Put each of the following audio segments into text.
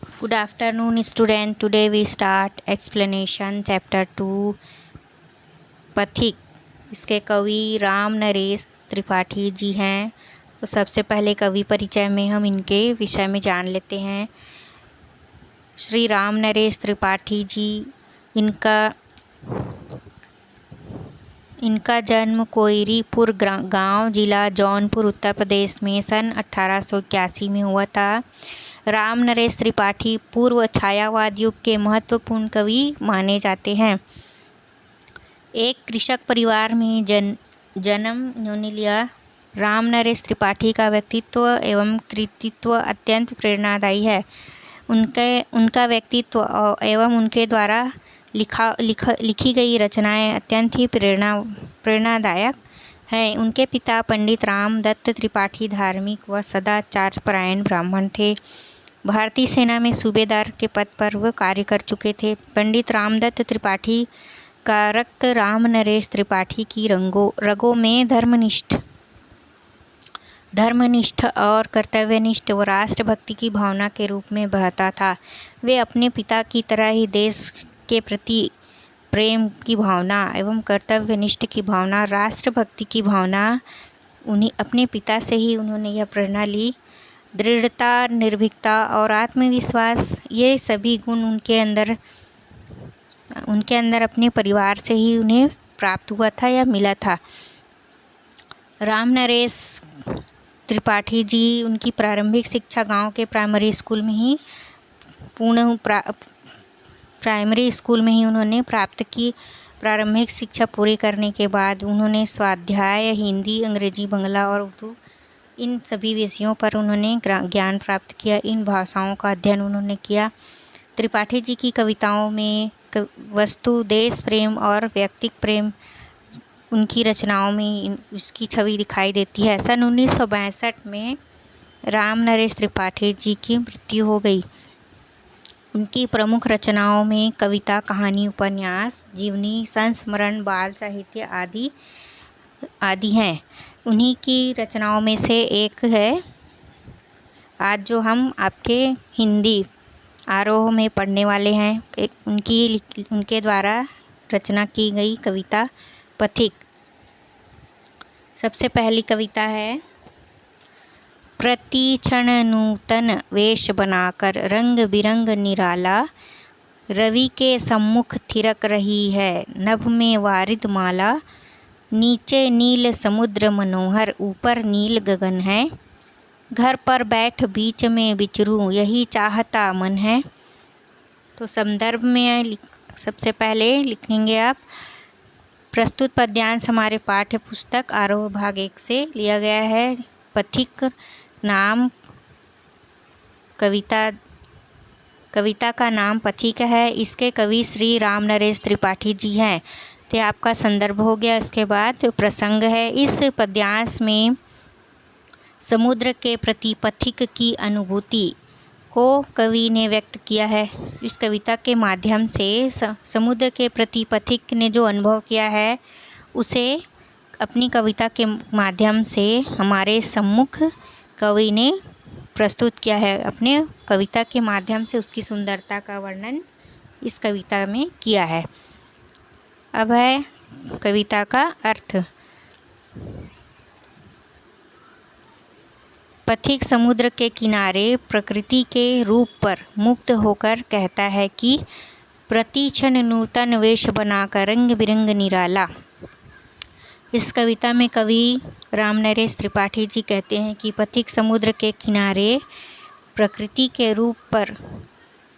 Good afternoon, student. Today we start explanation chapter 2 पथिक। इसके कवि राम नरेश त्रिपाठी जी हैं। तो सबसे पहले कवि परिचय में हम इनके विषय में जान लेते हैं। श्री राम नरेश त्रिपाठी जी, इनका जन्म कोयरीपुर गांव, जिला जौनपुर, उत्तर प्रदेश में सन 1881 में हुआ था। राम नरेश त्रिपाठी पूर्व छायावाद युग के महत्वपूर्ण कवि माने जाते हैं। एक कृषक परिवार में जन्म इन्होंने लिया। राम नरेश त्रिपाठी का व्यक्तित्व एवं कृतित्व अत्यंत प्रेरणादायी है। उनका व्यक्तित्व एवं उनके द्वारा लिखी गई रचनाएं अत्यंत ही प्रेरणादायक हैं। उनके पिता पंडित राम दत्त त्रिपाठी धार्मिक व सदाचार परायण ब्राह्मण थे। भारतीय सेना में सूबेदार के पद पर वह कार्य कर चुके थे। पंडित रामदत्त त्रिपाठी का रक्त राम नरेश त्रिपाठी की रगों में धर्मनिष्ठ और कर्तव्यनिष्ठ व राष्ट्रभक्ति की भावना के रूप में बहता था। वे अपने पिता की तरह ही देश के प्रति प्रेम की भावना एवं कर्तव्यनिष्ठ की भावना, राष्ट्रभक्ति की भावना अपने पिता से ही उन्होंने यह प्रेरणा ली। दृढ़ता, निर्भीकता और आत्मविश्वास, ये सभी गुण उनके अंदर अपने परिवार से ही उन्हें प्राप्त हुआ था या मिला था। राम नरेश त्रिपाठी जी उनकी प्रारंभिक शिक्षा गांव के प्राइमरी स्कूल में ही उन्होंने प्राप्त की। प्रारंभिक शिक्षा पूरी करने के बाद उन्होंने स्वाध्याय हिंदी, अंग्रेजी, बांग्ला और उर्दू, इन सभी विषयों पर उन्होंने ज्ञान प्राप्त किया। इन भाषाओं का अध्ययन उन्होंने किया। त्रिपाठी जी की कविताओं में वस्तु, देश प्रेम और व्यक्तिक प्रेम, उनकी रचनाओं में इसकी छवि दिखाई देती है। सन 1962 में राम नरेश त्रिपाठी जी की मृत्यु हो गई। उनकी प्रमुख रचनाओं में कविता, कहानी, उपन्यास, जीवनी, संस्मरण, बाल साहित्य आदि हैं। उन्हीं की रचनाओं में से एक है आज जो हम आपके हिंदी आरोह में पढ़ने वाले हैं। उनके द्वारा रचना की गई कविता पथिक। सबसे पहली कविता है, प्रति क्षण नूतन वेश बनाकर रंग बिरंग निराला, रवि के सम्मुख थिरक रही है नभ में वारिद माला, नीचे नील समुद्र मनोहर, ऊपर नील गगन है, घर पर बैठ बीच में विचरूं यही चाहता मन है। तो संदर्भ में सबसे पहले लिखेंगे आप, प्रस्तुत पद्यांश हमारे पाठ्य पुस्तक आरोह भाग 1 से लिया गया है। पथिक नाम कविता का नाम पथिक है। इसके कवि श्री राम नरेश त्रिपाठी जी हैं। तो आपका संदर्भ हो गया। इसके बाद प्रसंग है। इस पद्यांश में समुद्र के प्रति पथिक की अनुभूति को कवि ने व्यक्त किया है। इस कविता के माध्यम से समुद्र के प्रति पथिक ने जो अनुभव किया है उसे अपनी कविता के माध्यम से हमारे सम्मुख कवि ने प्रस्तुत किया है। अपने कविता के माध्यम से उसकी सुंदरता का वर्णन इस कविता में किया है। अब है कविता का अर्थ। पथिक समुद्र के किनारे प्रकृति के रूप पर मुग्ध होकर कहता है कि प्रति क्षण नूतन वेश बनाकर रंग बिरंग निराला। इस कविता में कवि राम नरेश त्रिपाठी जी कहते हैं कि पथिक समुद्र के किनारे प्रकृति के रूप पर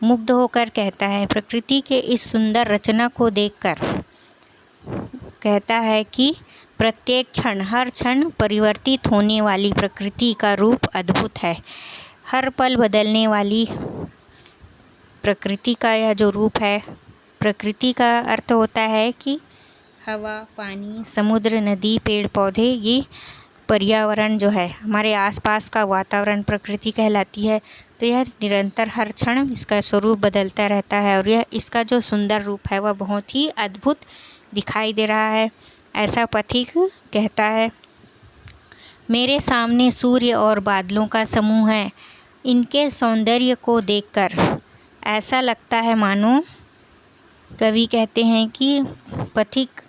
मुग्ध होकर कहता है, प्रकृति के इस सुंदर रचना को देखकर कहता है कि प्रत्येक क्षण, हर क्षण परिवर्तित होने वाली प्रकृति का रूप अद्भुत है। हर पल बदलने वाली प्रकृति का यह जो रूप है, प्रकृति का अर्थ होता है कि हवा, पानी, समुद्र, नदी, पेड़ पौधे, ये पर्यावरण जो है हमारे आसपास का वातावरण प्रकृति कहलाती है। तो यह निरंतर हर क्षण इसका स्वरूप बदलता रहता है और यह इसका जो सुंदर रूप है वह बहुत ही अद्भुत दिखाई दे रहा है, ऐसा पथिक कहता है। मेरे सामने सूर्य और बादलों का समूह है। इनके सौंदर्य को देखकर ऐसा लगता है मानो, कवि कहते हैं कि पथिक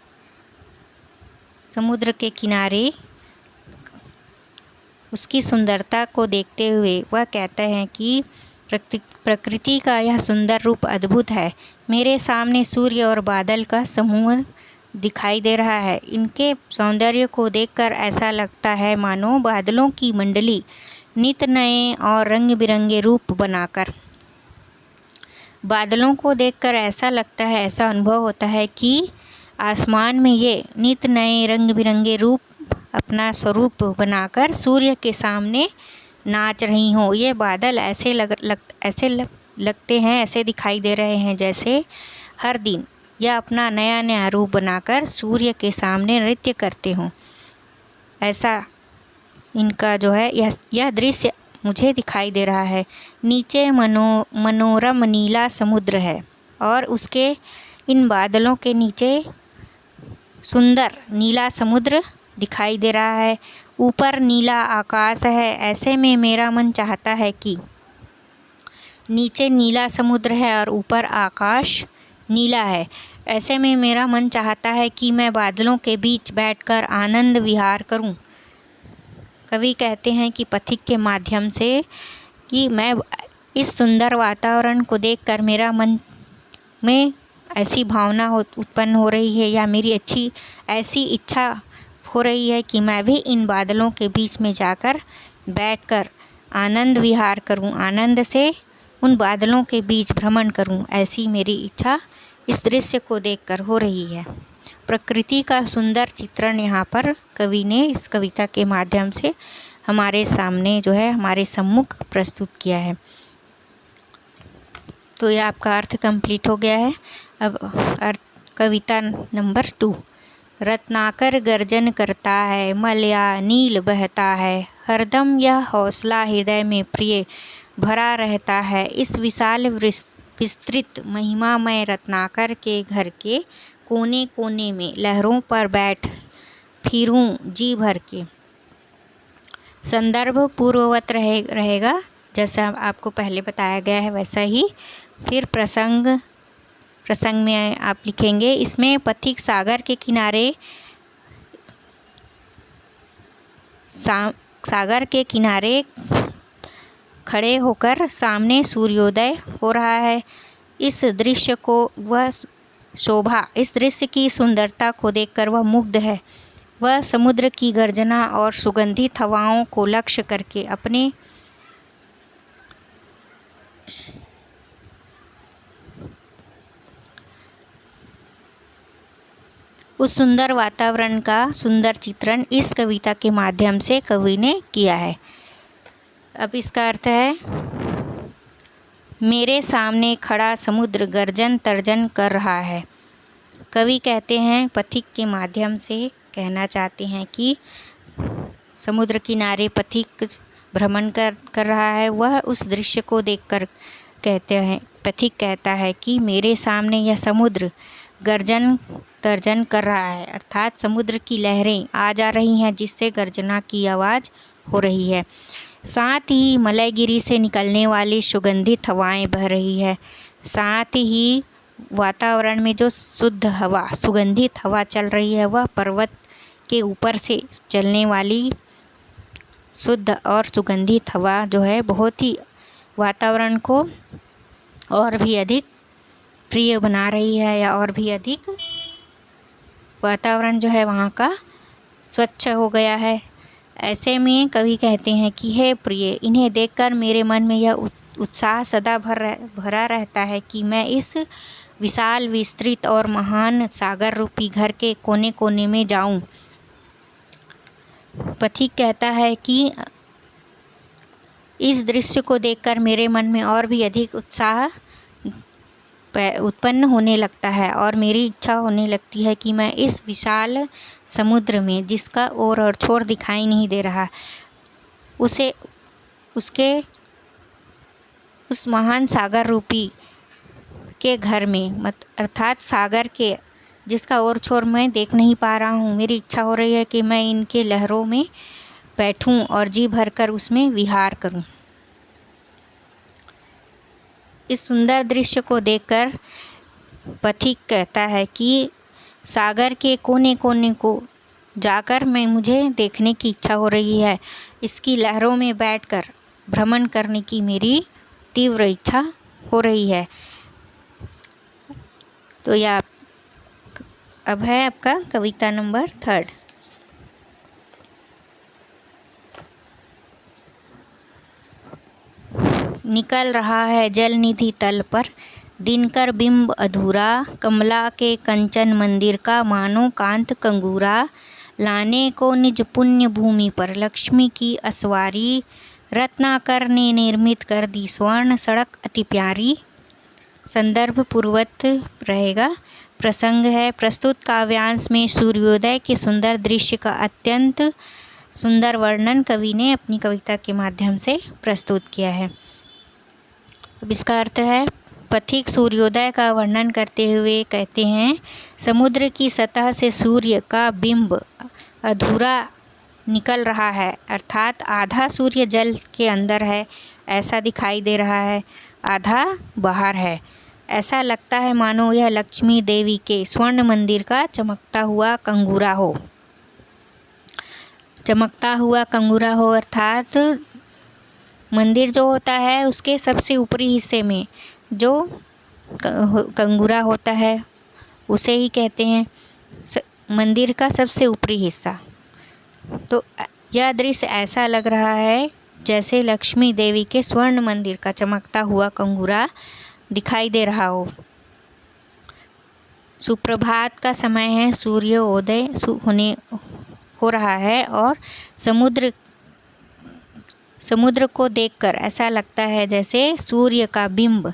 समुद्र के किनारे उसकी सुंदरता को देखते हुए वह कहते हैं कि प्रकृति का यह सुंदर रूप अद्भुत है। मेरे सामने सूर्य और बादल का समूह दिखाई दे रहा है। इनके सौंदर्य को देखकर ऐसा लगता है मानो बादलों की मंडली नित नए और रंग बिरंगे रूप बनाकर। बादलों को देखकर ऐसा लगता है, ऐसा अनुभव होता है कि आसमान में ये नित नए रंग बिरंगे रूप अपना स्वरूप बनाकर सूर्य के सामने नाच रही हों। ये बादल ऐसे लगते हैं, ऐसे दिखाई दे रहे हैं जैसे हर दिन यह अपना नया नया रूप बनाकर सूर्य के सामने नृत्य करते हों। ऐसा इनका जो है यह दृश्य मुझे दिखाई दे रहा है। नीचे मनोरम नीला समुद्र है और उसके इन बादलों के नीचे सुंदर नीला समुद्र दिखाई दे रहा है। ऊपर नीला आकाश है। ऐसे में मेरा मन चाहता है कि नीचे नीला समुद्र है और ऊपर आकाश नीला है। ऐसे में मेरा मन चाहता है कि मैं बादलों के बीच बैठकर आनंद विहार करूं। कवि कहते हैं कि पथिक के माध्यम से कि मैं इस सुंदर वातावरण को देखकर मेरा मन में ऐसी भावना उत्पन्न हो रही है, या मेरी ऐसी इच्छा हो रही है कि मैं भी इन बादलों के बीच में जाकर बैठकर आनंद विहार करूं, आनंद से उन बादलों के बीच भ्रमण करूं। ऐसी मेरी इच्छा इस दृश्य को देखकर हो रही है। प्रकृति का सुंदर चित्रण यहाँ पर कवि ने इस कविता के माध्यम से हमारे सामने जो है, हमारे सम्मुख प्रस्तुत किया है। तो यह आपका अर्थ कंप्लीट हो गया है। अब कविता नंबर 2। रत्नाकर गर्जन करता है, मलया नील बहता है, हरदम यह हौसला हृदय में प्रिय भरा रहता है। इस विशाल विस्तृत महिमामय रत्नाकर के घर के कोने कोने में लहरों पर बैठ फिरूं जी भर के। संदर्भ पूर्ववत रहेगा, जैसा आपको पहले बताया गया है वैसा ही। फिर प्रसंग में आप लिखेंगे, इसमें पथिक सागर के किनारे खड़े होकर सामने सूर्योदय हो रहा है। इस दृश्य की सुंदरता को देखकर वह मुग्ध है। वह समुद्र की गर्जना और सुगंधित हवाओं को लक्ष्य करके अपने उस सुंदर वातावरण का सुंदर चित्रण इस कविता के माध्यम से कवि ने किया है। अब इसका अर्थ है, मेरे सामने खड़ा समुद्र गर्जन तर्जन कर रहा है। कवि कहते हैं पथिक के माध्यम से कहना चाहते हैं कि समुद्र किनारे पथिक भ्रमण कर रहा है। वह उस दृश्य को देखकर कहते हैं, पथिक कहता है कि मेरे सामने यह समुद्र गर्जन तर्जन कर रहा है, अर्थात समुद्र की लहरें आ जा रही हैं जिससे गर्जना की आवाज़ हो रही है। साथ ही मलयगिरी से निकलने वाली सुगंधित हवाएं बह रही है। साथ ही वातावरण में जो शुद्ध हवा, सुगंधित हवा चल रही है, वह पर्वत के ऊपर से चलने वाली शुद्ध और सुगंधित हवा जो है बहुत ही वातावरण को और भी अधिक प्रिय बना रही है, या और भी अधिक वातावरण जो है वहाँ का स्वच्छ हो गया है। ऐसे में कवि कहते हैं कि हे प्रिय, इन्हें देखकर मेरे मन में यह उत्साह सदा भरा रहता है कि मैं इस विशाल विस्तृत और महान सागर रूपी घर के कोने कोने में जाऊं। पथिक कहता है कि इस दृश्य को देखकर मेरे मन में और भी अधिक उत्साह उत्पन्न होने लगता है और मेरी इच्छा होने लगती है कि मैं इस विशाल समुद्र में, जिसका ओर और छोर दिखाई नहीं दे रहा, उस महान सागर रूपी के घर में, अर्थात सागर के जिसका ओर छोर मैं देख नहीं पा रहा हूँ, मेरी इच्छा हो रही है कि मैं इनके लहरों में बैठूं और जी भरकर उसमें विहार करूं। इस सुंदर दृश्य को देखकर पथिक कहता है कि सागर के कोने कोने को जाकर मुझे देखने की इच्छा हो रही है। इसकी लहरों में बैठकर भ्रमण करने की मेरी तीव्र इच्छा हो रही है। तो यह अब है आपका कविता नंबर 3। निकल रहा है जल निधि तल पर दिनकर बिंब अधूरा, कमला के कंचन मंदिर का मानो कांत कंगूरा। लाने को निज पुण्य भूमि पर लक्ष्मी की असवारी, रत्नाकर ने निर्मित कर दी स्वर्ण सड़क अति प्यारी। संदर्भ पूर्वत रहेगा। प्रसंग है प्रस्तुत काव्यांश में सूर्योदय के सुंदर दृश्य का अत्यंत सुंदर वर्णन कवि ने अपनी कविता के माध्यम से प्रस्तुत किया है। अब इसका अर्थ है, पथिक सूर्योदय का वर्णन करते हुए कहते हैं, समुद्र की सतह से सूर्य का बिंब अधूरा निकल रहा है, अर्थात आधा सूर्य जल के अंदर है ऐसा दिखाई दे रहा है, आधा बाहर है। ऐसा लगता है मानो यह लक्ष्मी देवी के स्वर्ण मंदिर का चमकता हुआ कंगूरा हो। चमकता हुआ कंगूरा हो अर्थात मंदिर जो होता है उसके सबसे ऊपरी हिस्से में जो कंगूरा होता है उसे ही कहते हैं मंदिर का सबसे ऊपरी हिस्सा। तो यह दृश्य ऐसा लग रहा है जैसे लक्ष्मी देवी के स्वर्ण मंदिर का चमकता हुआ कंगूरा दिखाई दे रहा हो। सुप्रभात का समय है, सूर्योदय हो रहा है और समुद्र को देखकर ऐसा लगता है जैसे सूर्य का बिंब,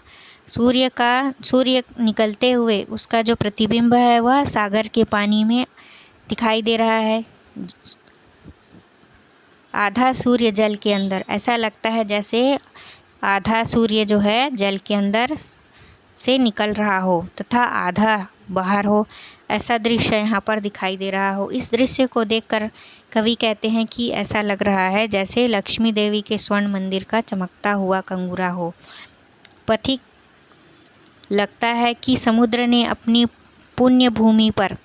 सूर्य निकलते हुए उसका जो प्रतिबिंब है वह सागर के पानी में दिखाई दे रहा है। आधा सूर्य जल के अंदर, ऐसा लगता है जैसे आधा सूर्य जो है जल के अंदर से निकल रहा हो तथा आधा बाहर हो, ऐसा दृश्य यहाँ पर दिखाई दे रहा हो। इस दृश्य को देखकर कवि कहते हैं कि ऐसा लग रहा है जैसे लक्ष्मी देवी के स्वर्ण मंदिर का चमकता हुआ कंगूरा हो। पथिक लगता है कि समुद्र ने अपनी पुण्य भूमि पर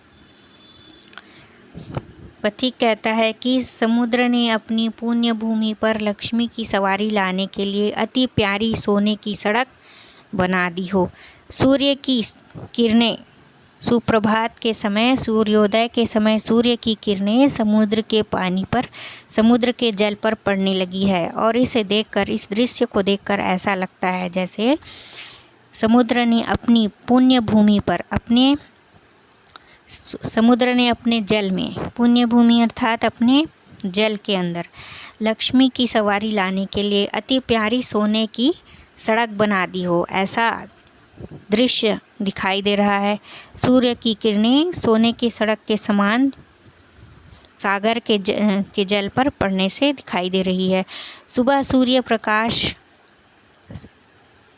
पथिक कहता है कि समुद्र ने अपनी पुण्य भूमि पर लक्ष्मी की सवारी लाने के लिए अति प्यारी सोने की सड़क बना दी हो। सूर्य की किरणें सुप्रभात के समय, सूर्योदय के समय सूर्य की किरणें समुद्र के पानी पर, समुद्र के जल पर पड़ने लगी है और इसे देखकर, इस दृश्य को देखकर ऐसा लगता है जैसे समुद्र ने अपनी पुण्य भूमि पर समुद्र ने अपने जल में, पुण्य भूमि अर्थात अपने जल के अंदर लक्ष्मी की सवारी लाने के लिए अति प्यारी सोने की सड़क बना दी हो, ऐसा दृश्य दिखाई दे रहा है। सूर्य की किरणें सोने की सड़क के समान सागर के जल पर पड़ने से दिखाई दे रही है। सुबह सूर्य प्रकाश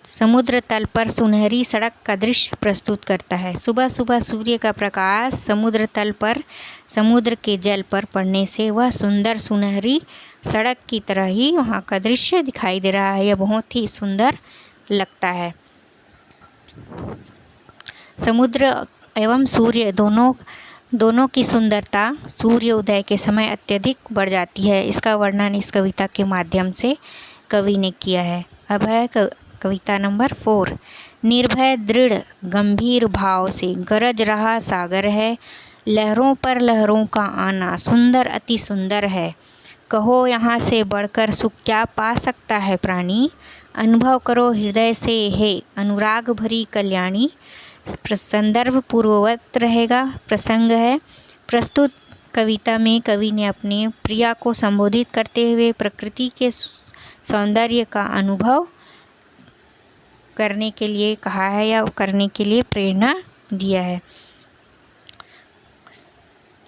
समुद्र तल पर सुनहरी सड़क का दृश्य प्रस्तुत करता है। सुबह सुबह सूर्य का प्रकाश समुद्र तल पर समुद्र के जल पर पड़ने से वह सुंदर सुनहरी सड़क की तरह ही वहाँ का दृश्य दिखाई दे रहा है। यह बहुत ही सुंदर लगता है। समुद्र एवं सूर्य दोनों की सुंदरता सूर्योदय के समय अत्यधिक बढ़ जाती है। इसका वर्णन इस कविता के माध्यम से कवि ने किया है। अब है कविता नंबर 4। निर्भय दृढ़ गंभीर भाव से गरज रहा सागर है, लहरों पर लहरों का आना सुंदर अति सुंदर है। कहो यहाँ से बढ़कर सुख क्या पा सकता है प्राणी, अनुभव करो हृदय से हे अनुराग भरी कल्याणी। संदर्भ पूर्ववत रहेगा। प्रसंग है प्रस्तुत कविता में कवि ने अपने प्रिया को संबोधित करते हुए प्रकृति के सौंदर्य का अनुभव करने के लिए कहा है या करने के लिए प्रेरणा दिया है।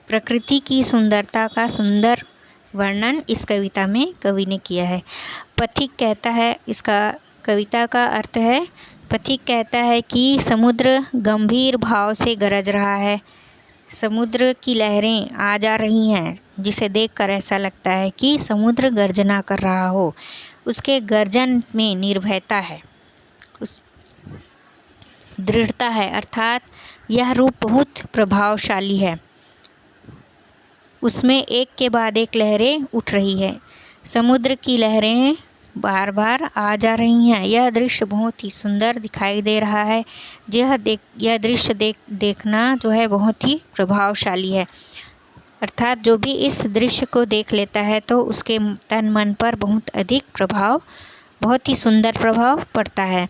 प्रकृति की सुंदरता का सुंदर वर्णन इस कविता में कवि ने किया है। पथिक कहता है, इसका कविता का अर्थ है, पथिक कहता है कि समुद्र गंभीर भाव से गरज रहा है, समुद्र की लहरें आ जा रही हैं जिसे देखकर ऐसा लगता है कि समुद्र गर्जना कर रहा हो। उसके गर्जन में निर्भयता है, दृढ़ता है, अर्थात यह रूप बहुत प्रभावशाली है। उसमें एक के बाद एक लहरें उठ रही है, समुद्र की लहरें बार बार आ जा रही हैं। यह दृश्य बहुत ही सुंदर दिखाई दे रहा है। यह दृश्य देखना जो है बहुत ही प्रभावशाली है, अर्थात जो भी इस दृश्य को देख लेता है तो उसके तन मन पर बहुत अधिक प्रभाव, बहुत ही सुंदर प्रभाव पड़ता है।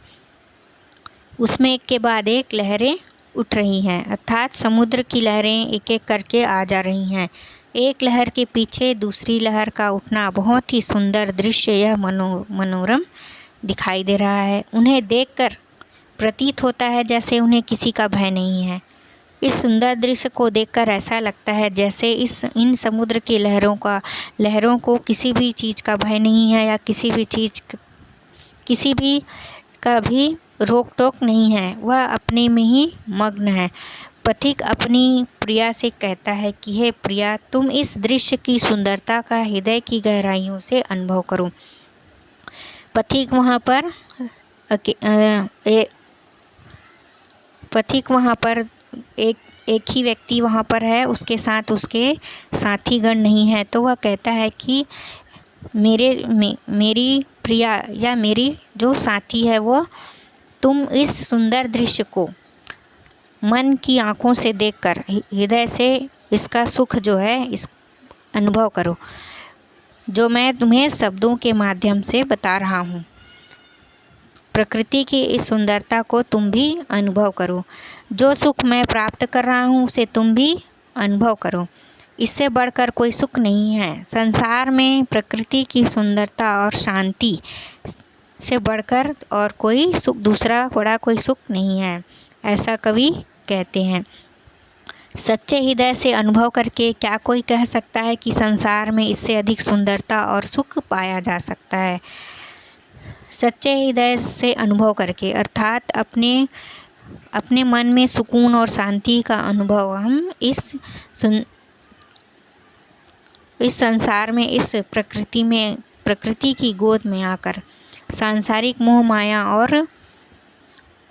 उसमें एक के बाद एक लहरें उठ रही हैं, अर्थात समुद्र की लहरें एक एक करके आ जा रही हैं। एक लहर के पीछे दूसरी लहर का उठना बहुत ही सुंदर दृश्य यह मनोरम दिखाई दे रहा है। उन्हें देखकर प्रतीत होता है जैसे उन्हें किसी का भय नहीं है। इस सुंदर दृश्य को देखकर ऐसा लगता है जैसे इन समुद्र की लहरों को किसी भी चीज़ का भय नहीं है, या किसी भी का भी रोक टोक नहीं है। वह अपने में ही मग्न है। पथिक अपनी प्रिया से कहता है कि हे प्रिया, तुम इस दृश्य की सुंदरता का हृदय की गहराइयों से अनुभव करो। पथिक वहाँ पर एक ही व्यक्ति वहाँ पर है, उसके साथ उसके साथीगण नहीं है। तो वह कहता है कि मेरी प्रिया या मेरी जो साथी है वो, तुम इस सुंदर दृश्य को मन की आँखों से देखकर हृदय से इसका सुख जो है इस अनुभव करो, जो मैं तुम्हें शब्दों के माध्यम से बता रहा हूँ। प्रकृति की इस सुंदरता को तुम भी अनुभव करो। जो सुख मैं प्राप्त कर रहा हूँ उसे तुम भी अनुभव करो। इससे बढ़कर कोई सुख नहीं है। संसार में प्रकृति की सुंदरता और शांति से बढ़कर और कोई सुख, दूसरा बड़ा कोई सुख नहीं है, ऐसा कवि कहते हैं। सच्चे हृदय से अनुभव करके क्या कोई कह सकता है कि संसार में इससे अधिक सुंदरता और सुख पाया जा सकता है। सच्चे हृदय से अनुभव करके, अर्थात अपने मन में सुकून और शांति का अनुभव हम इस संसार में, इस प्रकृति की गोद में आकर सांसारिक मोह माया और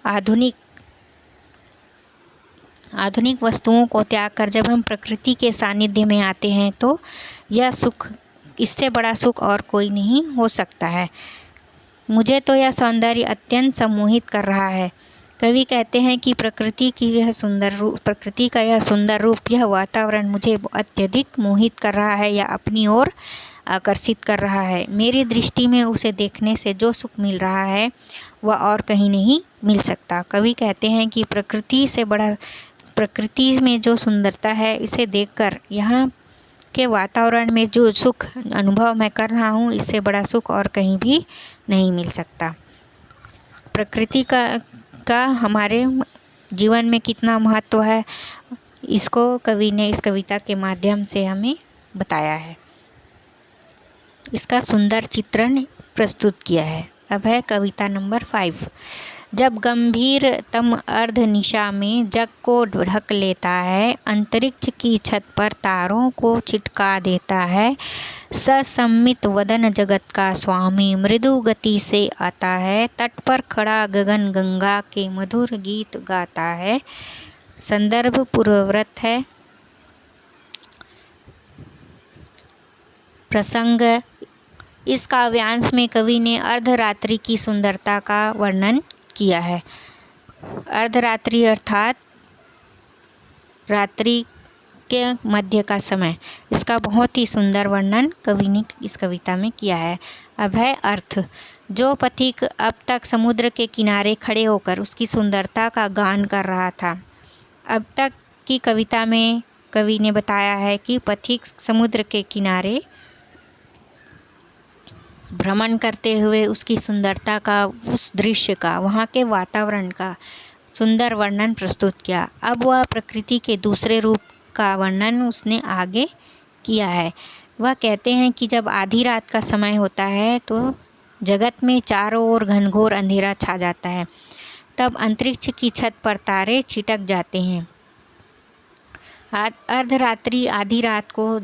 आधुनिक वस्तुओं को त्याग कर जब हम प्रकृति के सानिध्य में आते हैं तो यह सुख, इससे बड़ा सुख और कोई नहीं हो सकता है। मुझे तो यह सौंदर्य अत्यंत सम्मोहित कर रहा है। कवि कहते हैं कि प्रकृति का यह सुंदर रूप, यह वातावरण मुझे अत्यधिक मोहित कर रहा है या अपनी ओर आकर्षित कर रहा है। मेरी दृष्टि में उसे देखने से जो सुख मिल रहा है वह और कहीं नहीं मिल सकता। कवि कहते हैं कि प्रकृति में जो सुंदरता है, इसे देखकर यहाँ के वातावरण में जो सुख अनुभव मैं कर रहा हूँ, इससे बड़ा सुख और कहीं भी नहीं मिल सकता। प्रकृति का हमारे जीवन में कितना महत्व है, इसको कवि ने इस कविता के माध्यम से हमें बताया है। इसका सुंदर चित्रण प्रस्तुत किया है। अब है कविता नंबर 5। जब गंभीरतम अर्धनिशा में जग को ढक लेता है, अंतरिक्ष की छत पर तारों को चिटका देता है, ससम्मित वदन जगत का स्वामी मृदु गति से आता है, तट पर खड़ा गगन गंगा के मधुर गीत गाता है। संदर्भ पूर्ववृत्त है। प्रसंग। इस काव्यांश में कवि ने अर्धरात्रि की सुंदरता का वर्णन किया है। अर्धरात्रि अर्थात रात्रि के मध्य का समय, इसका बहुत ही सुंदर वर्णन कवि ने इस कविता में किया है। अब है अर्थ। जो पथिक अब तक समुद्र के किनारे खड़े होकर उसकी सुंदरता का गान कर रहा था, अब तक की कविता में कवि ने बताया है कि पथिक समुद्र के किनारे भ्रमण करते हुए उसकी सुंदरता का, उस दृश्य का, वहाँ के वातावरण का सुंदर वर्णन प्रस्तुत किया। अब वह प्रकृति के दूसरे रूप का वर्णन उसने आगे किया है। वह कहते हैं कि जब आधी रात का समय होता है तो जगत में चारों ओर घनघोर अंधेरा छा जाता है। तब अंतरिक्ष की छत पर तारे छिटक जाते हैं। अर्धरात्रि, आधी रात को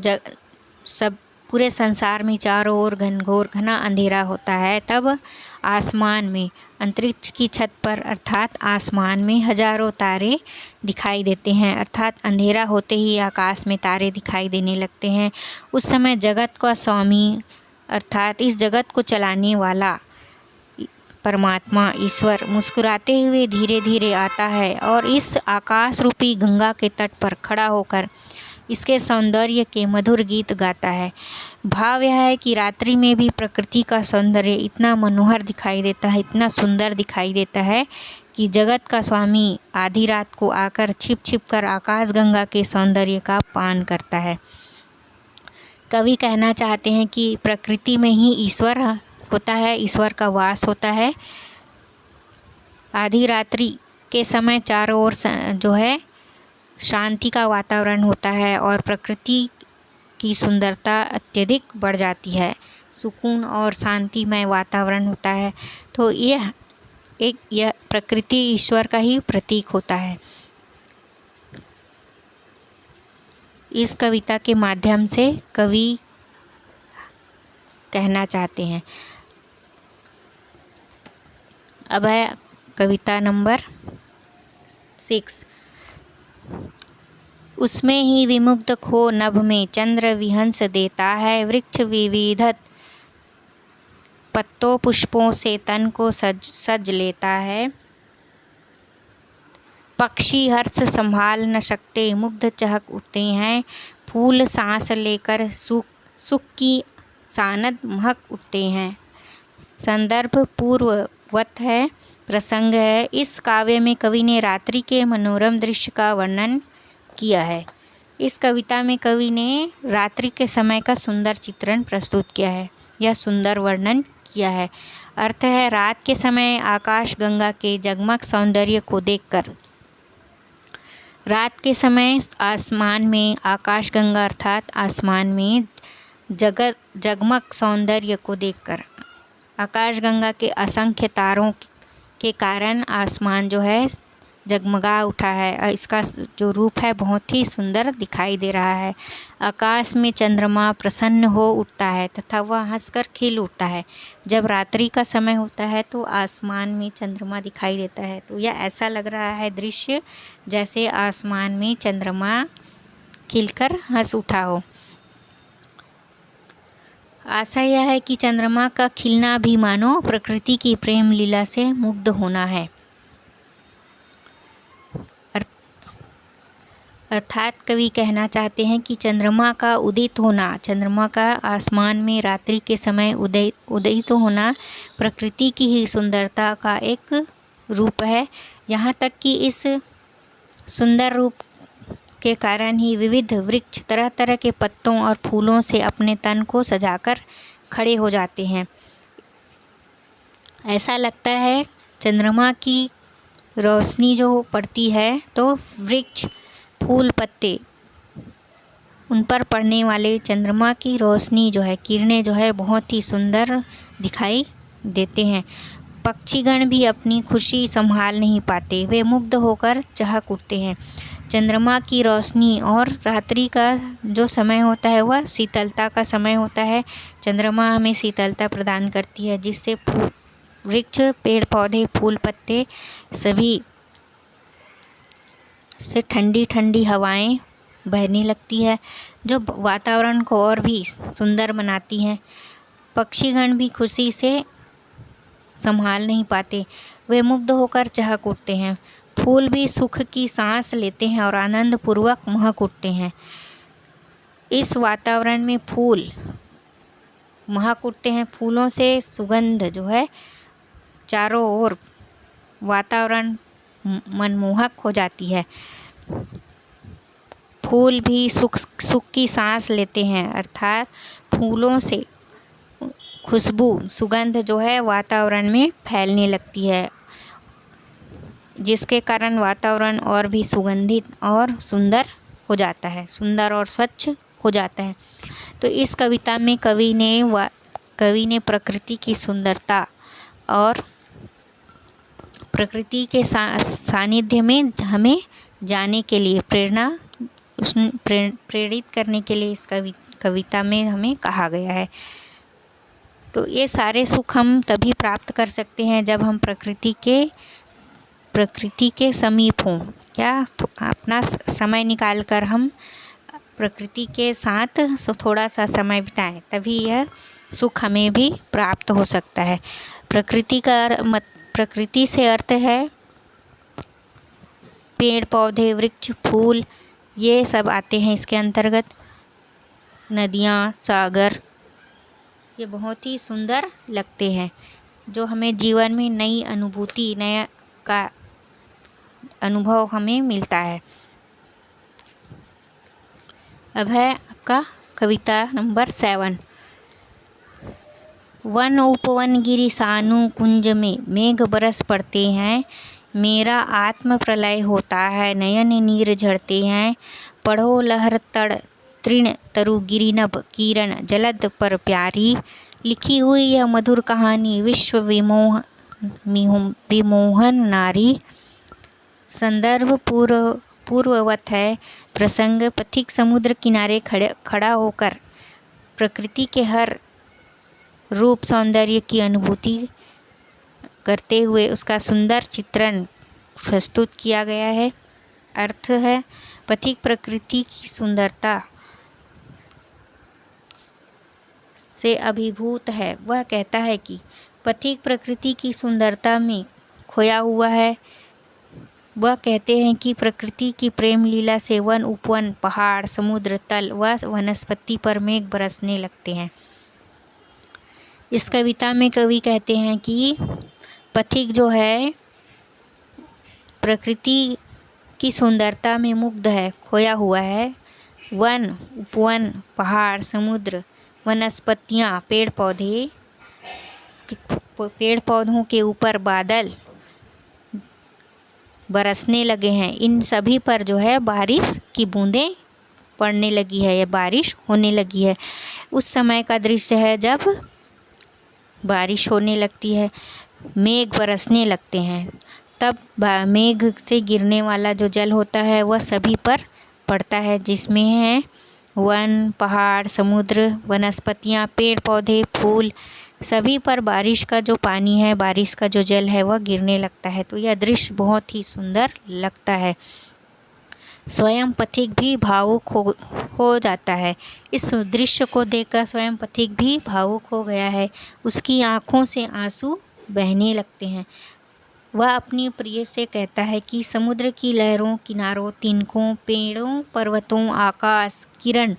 सब पूरे संसार में चारों ओर घनघोर घना अंधेरा होता है, तब आसमान में, अंतरिक्ष की छत पर अर्थात आसमान में हजारों तारे दिखाई देते हैं। अर्थात अंधेरा होते ही आकाश में तारे दिखाई देने लगते हैं। उस समय जगत का स्वामी अर्थात इस जगत को चलाने वाला परमात्मा ईश्वर मुस्कुराते हुए धीरे धीरे आता है और इस आकाश रूपी गंगा के तट पर खड़ा होकर इसके सौंदर्य के मधुर गीत गाता है। भाव यह है कि रात्रि में भी प्रकृति का सौंदर्य इतना मनोहर दिखाई देता है, इतना सुंदर दिखाई देता है कि जगत का स्वामी आधी रात को आकर छिप छिप कर आकाश गंगा के सौंदर्य का पान करता है। कवि कहना चाहते हैं कि प्रकृति में ही ईश्वर होता है, ईश्वर का वास होता है। आधी रात्रि के समय चारों ओर जो है शांति का वातावरण होता है और प्रकृति की सुंदरता अत्यधिक बढ़ जाती है, सुकून और शांतिमय वातावरण होता है। तो यह प्रकृति ईश्वर का ही प्रतीक होता है। इस कविता के माध्यम से कवि कहना चाहते हैं। अब है कविता नंबर 6। उसमें ही विमुग्ध खो नभ में चंद्र विहंस देता है, वृक्ष विविधत पत्तों पुष्पों से तन को सज लेता है। पक्षी हर्ष संभाल न सकते मुग्ध चहक उठते हैं, फूल सांस लेकर सुख की सानद महक उठते हैं। संदर्भ पूर्ववत है, प्रसंग है। इस काव्य में कवि ने रात्रि के मनोरम दृश्य का वर्णन किया है। इस कविता में कवि ने रात्रि के समय का सुंदर चित्रण प्रस्तुत किया है या सुंदर वर्णन किया है। अर्थ है, रात के समय आकाश गंगा के जगमग सौंदर्य को देखकर, रात के समय आसमान में आकाश गंगा अर्थात आसमान में जगमग सौंदर्य को देखकर, आकाश गंगा के असंख्य तारों के कारण आसमान जो है जगमगा उठा है। इसका जो रूप है बहुत ही सुंदर दिखाई दे रहा है। आकाश में चंद्रमा प्रसन्न हो उठता है तथा वह हंसकर खिल उठता है। जब रात्रि का समय होता है तो आसमान में चंद्रमा दिखाई देता है, तो यह ऐसा लग रहा है दृश्य जैसे आसमान में चंद्रमा खिलकर हंस उठा हो। आशा यह है कि चंद्रमा का खिलना भी मानो प्रकृति की प्रेम लीला से मुग्ध होना है। अर्थात कवि कहना चाहते हैं कि चंद्रमा का उदित होना, चंद्रमा का आसमान में रात्रि के समय उदित होना प्रकृति की ही सुंदरता का एक रूप है। यहाँ तक कि इस सुंदर रूप के कारण ही विविध वृक्ष तरह तरह के पत्तों और फूलों से अपने तन को सजाकर खड़े हो जाते हैं। ऐसा लगता है चंद्रमा की रोशनी जो पड़ती है तो वृक्ष, फूल, पत्ते, उन पर पड़ने वाले चंद्रमा की रोशनी जो है, किरणें जो है बहुत ही सुंदर दिखाई देते हैं। पक्षीगण भी अपनी खुशी संभाल नहीं पाते, वे मुग्ध होकर चहक उठते हैं। चंद्रमा की रोशनी और रात्रि का जो समय होता है वह शीतलता का समय होता है। चंद्रमा हमें शीतलता प्रदान करती है जिससे वृक्ष, पेड़ पौधे, फूल, पत्ते सभी से ठंडी ठंडी हवाएं बहने लगती है जो वातावरण को और भी सुंदर बनाती हैं। पक्षीगण भी खुशी से संभाल नहीं पाते, वे मुग्ध होकर चहक उठते हैं। फूल भी सुख की सांस लेते हैं और आनंद पूर्वक महक उठते हैं। इस वातावरण में फूल महक उठते हैं, फूलों से सुगंध जो है चारों ओर वातावरण मनमोहक हो जाती है। फूल भी सुख की सांस लेते हैं, अर्थात फूलों से खुशबू, सुगंध जो है वातावरण में फैलने लगती है, जिसके कारण वातावरण और भी सुगंधित और सुंदर हो जाता है, सुंदर और स्वच्छ हो जाता है। तो इस कविता में कवि ने प्रकृति की सुंदरता और प्रकृति के सानिध्य में हमें जाने के लिए प्रेरित करने के लिए इस कविता में हमें कहा गया है। तो ये सारे सुख हम तभी प्राप्त कर सकते हैं जब हम प्रकृति के समीप हों, या अपना समय निकाल कर हम प्रकृति के साथ थोड़ा सा समय बिताएं, तभी यह सुख हमें भी प्राप्त हो सकता है। प्रकृति से अर्थ है पेड़ पौधे, वृक्ष, फूल, ये सब आते हैं इसके अंतर्गत। नदियाँ, सागर, ये बहुत ही सुंदर लगते हैं, जो हमें जीवन में नई अनुभूति, नया का अनुभव हमें मिलता है। अब है आपका कविता नंबर 7। वन उपवन गिरि सानु कुंज में मेघ बरस पड़ते हैं, मेरा आत्म प्रलय होता है, नयन नीर झरते हैं। पढ़ो लहर तड़ तृण तरु गिरिनभ किरण जलद पर प्यारी, लिखी हुई यह मधुर कहानी विश्व विमोहन नारी। संदर्भ पूर्ववत है। प्रसंग पथिक समुद्र किनारे खड़ा होकर प्रकृति के हर रूप सौंदर्य की अनुभूति करते हुए उसका सुंदर चित्रण प्रस्तुत किया गया है। अर्थ है पथिक प्रकृति की सुंदरता से अभिभूत है। वह कहता है कि पथिक प्रकृति की सुंदरता में खोया हुआ है। वह कहते हैं कि प्रकृति की प्रेम लीला से वन उपवन, पहाड़, समुद्र तल व वनस्पति पर मेघ बरसने लगते हैं। इस कविता में कवि कहते हैं कि पथिक जो है प्रकृति की सुंदरता में मुग्ध है, खोया हुआ है। वन उपवन, पहाड़, समुद्र, वनस्पतियाँ, पेड़ पौधों के ऊपर बादल बरसने लगे हैं। इन सभी पर जो है बारिश की बूंदें पड़ने लगी है या बारिश होने लगी है। उस समय का दृश्य है जब बारिश होने लगती है, मेघ बरसने लगते हैं। तब मेघ से गिरने वाला जो जल होता है वह सभी पर पड़ता है, जिसमें है वन, पहाड़, समुद्र, वनस्पतियाँ, पेड़ पौधे, फूल, सभी पर बारिश का जो पानी है, बारिश का जो जल है वह गिरने लगता है। तो यह दृश्य बहुत ही सुंदर लगता है। स्वयं पथिक भी भावुक हो जाता है। इस दृश्य को देखकर स्वयं पथिक भी भावुक हो गया है। उसकी आँखों से आंसू बहने लगते हैं। वह अपनी प्रिय से कहता है कि समुद्र की लहरों, किनारों, तिनकों, पेड़ों, पर्वतों, आकाश, किरण,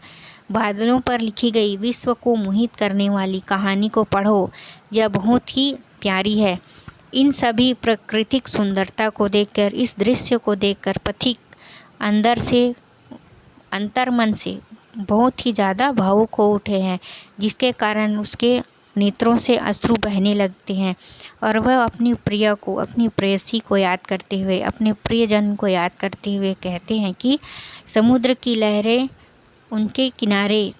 बादलों पर लिखी गई विश्व को मोहित करने वाली कहानी को पढ़ो। यह बहुत ही प्यारी है। इन सभी प्राकृतिक सुंदरता को देखकर, इस दृश्य को देखकर पथिक अंतर्मन से बहुत ही ज़्यादा भावुक हो उठे हैं, जिसके कारण उसके नेत्रों से अश्रु बहने लगते हैं और वह अपनी प्रिय को, अपनी प्रेयसी को याद करते हुए, अपने प्रियजन को याद करते हुए कहते हैं कि समुद्र की लहरें, उनके किनारे,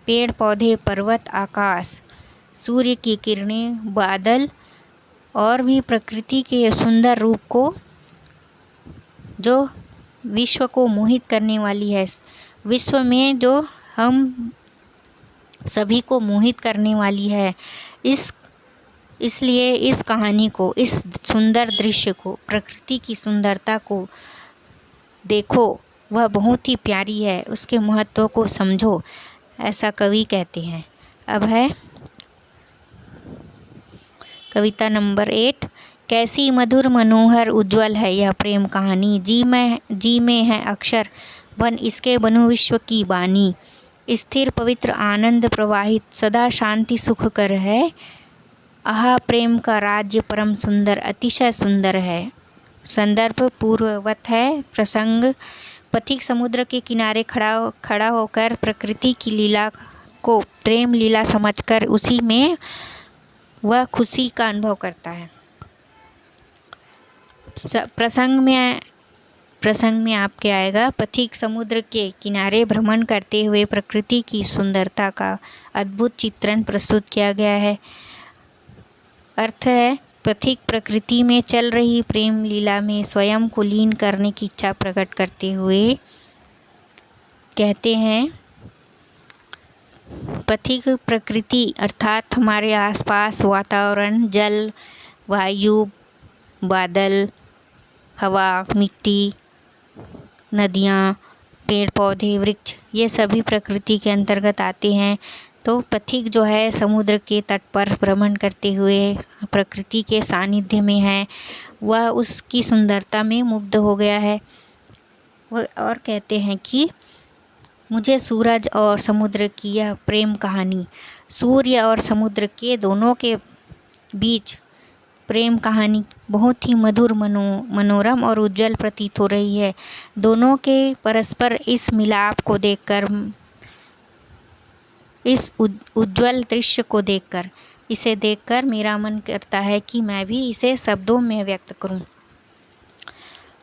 पेड़ पौधे, पर्वत, आकाश, सूर्य की किरणें, बादल और भी प्रकृति के सुंदर रूप को, जो विश्व को मोहित करने वाली है, विश्व में जो हम सभी को मोहित करने वाली है, इसलिए इस कहानी को, इस सुंदर दृश्य को, प्रकृति की सुंदरता को देखो, वह बहुत ही प्यारी है, उसके महत्व को समझो, ऐसा कवि कहते हैं। अब है कविता नंबर 8। कैसी मधुर मनोहर उज्ज्वल है यह प्रेम कहानी, जी में है अक्षर बन इसके बनु विश्व की बानी। स्थिर पवित्र आनंद प्रवाहित सदा शांति सुख कर है, आहा प्रेम का राज्य परम सुंदर अतिशय सुंदर है। संदर्भ पूर्ववत है। प्रसंग पथिक समुद्र के किनारे खड़ा होकर प्रकृति की लीला को प्रेम लीला समझकर उसी में वह खुशी का अनुभव करता है। प्रसंग में आपके आएगा पथिक समुद्र के किनारे भ्रमण करते हुए प्रकृति की सुंदरता का अद्भुत चित्रण प्रस्तुत किया गया है। अर्थ है पथिक प्रकृति में चल रही प्रेम लीला में स्वयं को लीन करने की इच्छा प्रकट करते हुए कहते हैं पथिक प्रकृति अर्थात हमारे आसपास वातावरण, जल, वायु, बादल, हवा, मिट्टी, नदियाँ, पेड़ पौधे, वृक्ष, ये सभी प्रकृति के अंतर्गत आते हैं। तो पथिक जो है समुद्र के तट पर भ्रमण करते हुए प्रकृति के सानिध्य में है, वह उसकी सुंदरता में मुग्ध हो गया है। और कहते हैं कि मुझे सूरज और समुद्र की यह प्रेम कहानी, सूर्य और समुद्र के दोनों के बीच प्रेम कहानी बहुत ही मधुर, मनोरम और उज्जवल प्रतीत हो रही है। दोनों के परस्पर इस मिलाप को देखकर, इस उज्जवल दृश्य को देखकर, इसे देखकर मेरा मन करता है कि मैं भी इसे शब्दों में व्यक्त करूं।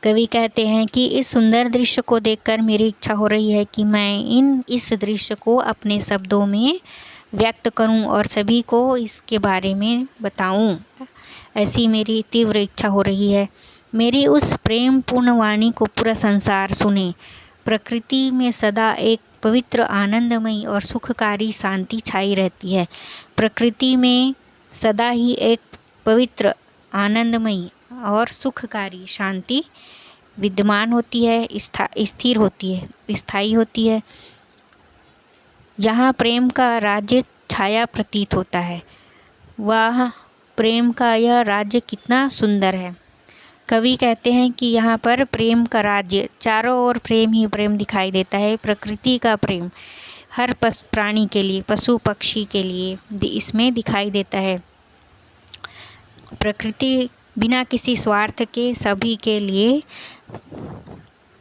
कवि कहते हैं कि इस सुंदर दृश्य को देखकर मेरी इच्छा हो रही है कि मैं इस दृश्य को अपने शब्दों में व्यक्त करूं और सभी को इसके बारे में बताऊं। ऐसी मेरी तीव्र इच्छा हो रही है। मेरी उस प्रेम पूर्ण वाणी को पूरा संसार सुने। प्रकृति में सदा एक पवित्र, आनंदमयी और सुखकारी शांति छाई रहती है। प्रकृति में सदा ही एक पवित्र, आनंदमयी और सुखकारी शांति विद्यमान होती है, स्थिर होती है, स्थायी होती है। यहाँ प्रेम का राज्य छाया प्रतीत होता है। वह प्रेम का यह राज्य कितना सुंदर है। कवि कहते हैं कि यहाँ पर प्रेम का राज्य, चारों ओर प्रेम ही प्रेम दिखाई देता है। प्रकृति का प्रेम हर प्राणी के लिए, पशु पक्षी के लिए इसमें दिखाई देता है। प्रकृति बिना किसी स्वार्थ के सभी के लिए,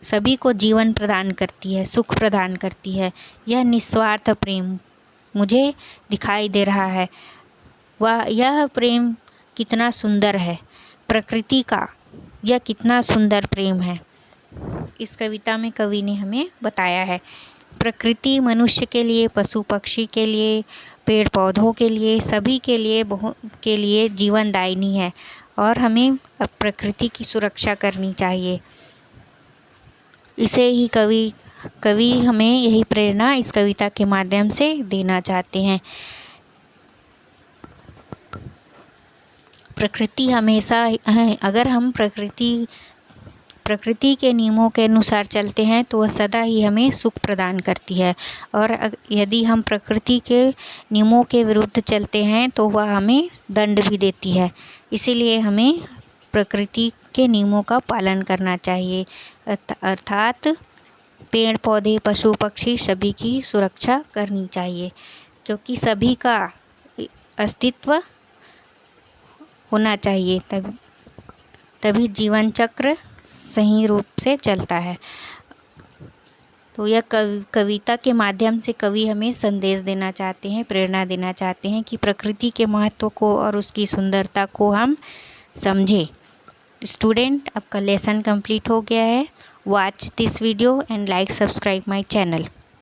सभी को जीवन प्रदान करती है, सुख प्रदान करती है। यह निस्वार्थ प्रेम मुझे दिखाई दे रहा है। यह प्रेम कितना सुंदर है। प्रकृति का यह कितना सुंदर प्रेम है, इस कविता में कवि ने हमें बताया है। प्रकृति मनुष्य के लिए, पशु पक्षी के लिए, पेड़ पौधों के लिए, सभी के लिए जीवनदायिनी है और हमें प्रकृति की सुरक्षा करनी चाहिए। इसे ही कवि हमें यही प्रेरणा इस कविता के माध्यम से देना चाहते हैं। प्रकृति हमेशा, अगर हम प्रकृति के नियमों के अनुसार चलते हैं तो वह सदा ही हमें सुख प्रदान करती है, और यदि हम प्रकृति के नियमों के विरुद्ध चलते हैं तो वह हमें दंड भी देती है। इसीलिए हमें प्रकृति के नियमों का पालन करना चाहिए, अर्थात पेड़ पौधे, पशु पक्षी सभी की सुरक्षा करनी चाहिए, क्योंकि सभी का अस्तित्व होना चाहिए, तभी जीवन चक्र सही रूप से चलता है। तो यह कविता के माध्यम से कवि हमें संदेश देना चाहते हैं, प्रेरणा देना चाहते हैं कि प्रकृति के महत्व को और उसकी सुंदरता को हम समझें। स्टूडेंट, आपका लेसन कंप्लीट हो गया है। Watch this video and like, subscribe my channel.